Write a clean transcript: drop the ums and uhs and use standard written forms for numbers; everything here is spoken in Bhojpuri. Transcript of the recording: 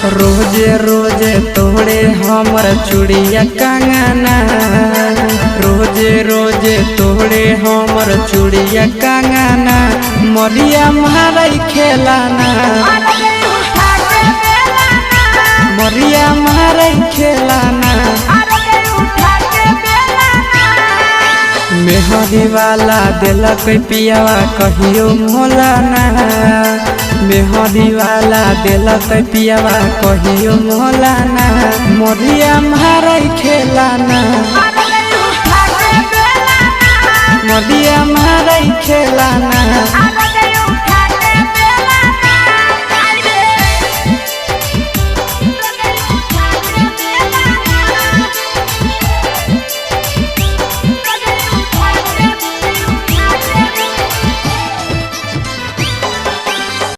रोजे रोजे तोड़े हमर चूड़िया कंगना, रोजे रोजे तोड़े हमर चूड़िया कंगना, मरिया मारई खेलाना, मरिया मारई खेलाना। मेहदी वाला दिलक पियावा कहियो मोलाना, मेहदी वाला दिलक पियावा कहियो मोलाना, मरिया मारई खेलाना, मरिया मारई खेलाना।